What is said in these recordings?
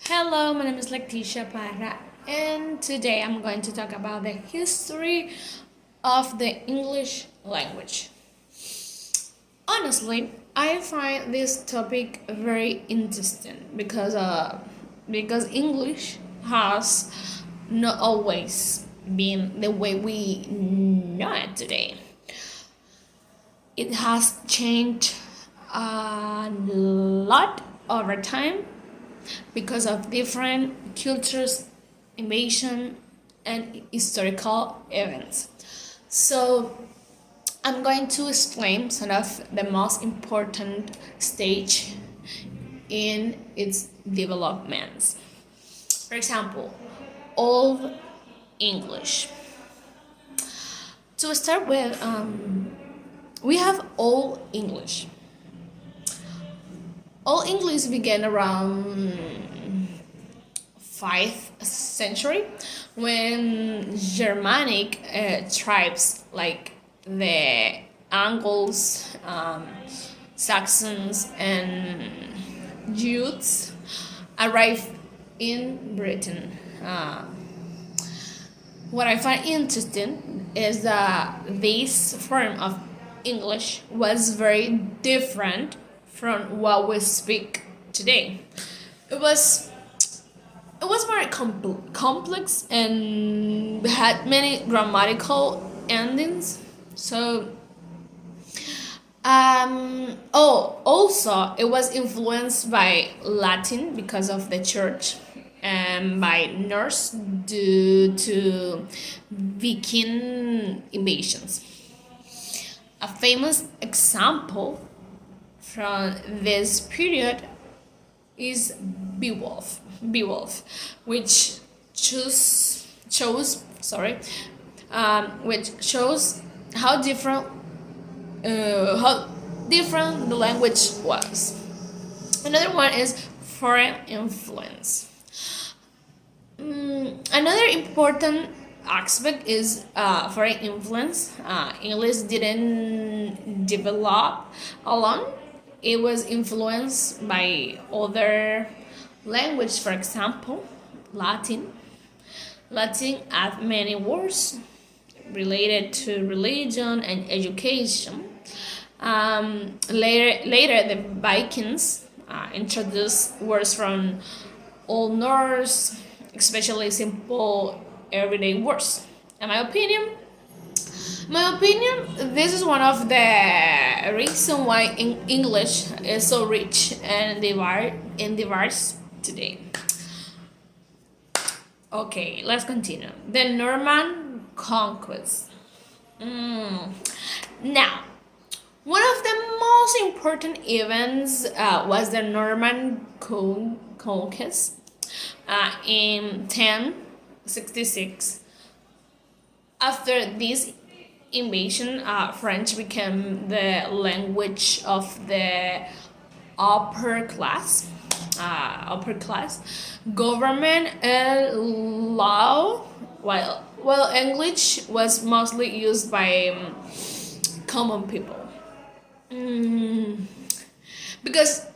Hello, my name is Leticia Parra, and today I'm going to talk about the history of the English language. Honestly, I find this topic very interesting because English has not always been the way we know it today. It has changed a lot over time because of different cultures, invasion, and historical events. So I'm going to explain some of the most important stage in its developments. For example, Old English. To start with, we have Old English. Old English began around 5th century when Germanic tribes like the Angles, Saxons, and Jutes arrived in Britain. What I find interesting is that this form of English was very different from what we speak today. It was very complex and had many grammatical endings. So, also it was influenced by Latin because of the church and by Norse due to Viking invasions. A famous example from this period is Beowulf, which which shows how different the language was. Another one is foreign influence. Another important aspect is foreign influence. English didn't develop alone. It was influenced by other language, for example, Latin. Latin had many words related to religion and education. Later, the Vikings introduced words from Old Norse, especially simple everyday words. In my opinion, this is one of the reasons why English is so rich and diverse today. Okay, let's continue. The Norman conquest. Now, one of the most important events was the Norman conquest in 1066. After this invasion, French became the language of the upper class. Government and law, while English was mostly used by common people. Because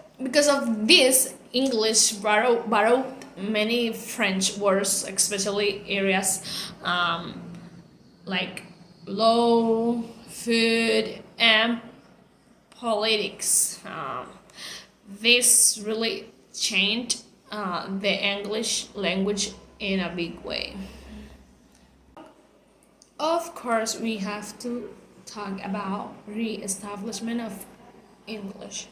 of this, English borrowed many French words, especially areas like law, food, and politics. This really changed the English language in a big way. Of course, we have to talk about re-establishment of English.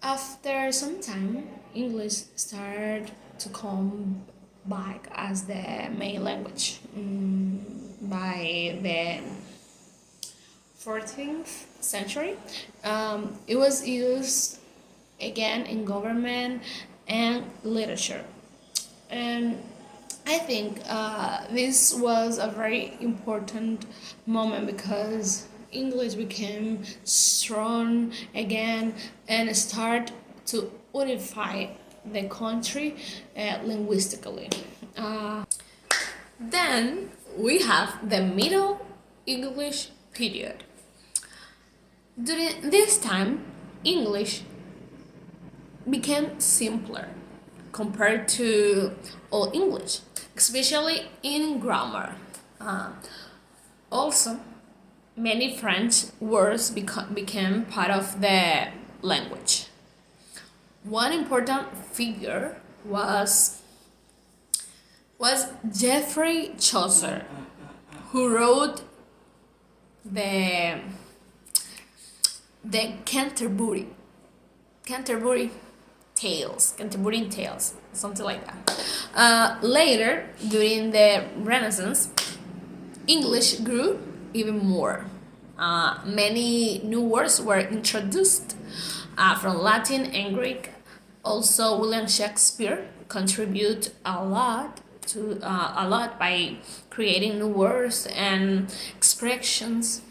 After some time, English started to come back as the main language by the 14th century. It was used again in government and literature. And I think this was a very important moment because English became strong again and start to unify the country linguistically. Then we have the Middle English period. During this time, English became simpler, compared to Old English, especially in grammar. Also, many French words became part of the language. One important figure was Geoffrey Chaucer, who wrote the Canterbury Tales, something like that. Later, during the Renaissance, English grew even more. Many new words were introduced from Latin and Greek. Also, William Shakespeare contributed a lot by creating new words and expressions.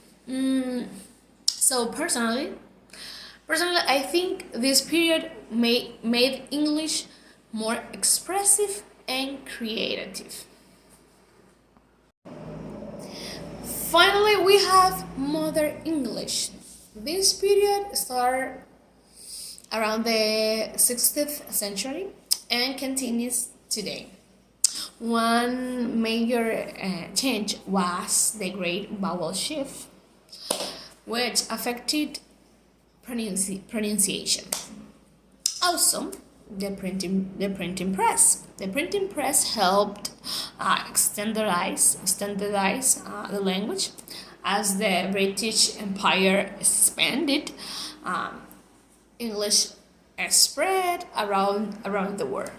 So personally, I think this period made English more expressive and creative. Finally, we have Modern English. This period started around the 16th century and continues today. One major change was the Great Vowel Shift, which affected pronunciation. Also, the printing press. The printing press helped standardize the language. As the British Empire expanded, English spread around the world.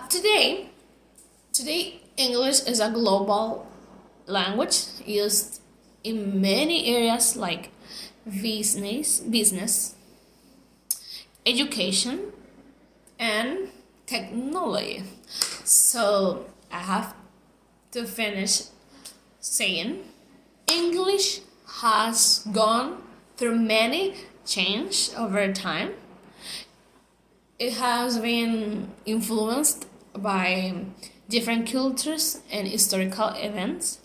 Today, English is a global language used in many areas like business, education, and technology. So I have to finish saying English has gone through many changes over time. It has been influenced by different cultures and historical events,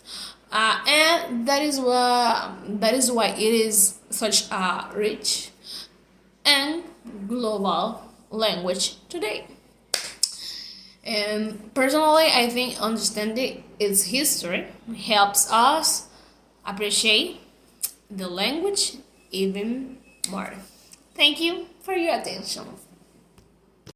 and that is why it is such a rich and global language today. And personally, I think understanding its history helps us appreciate the language even more. Thank you for your attention.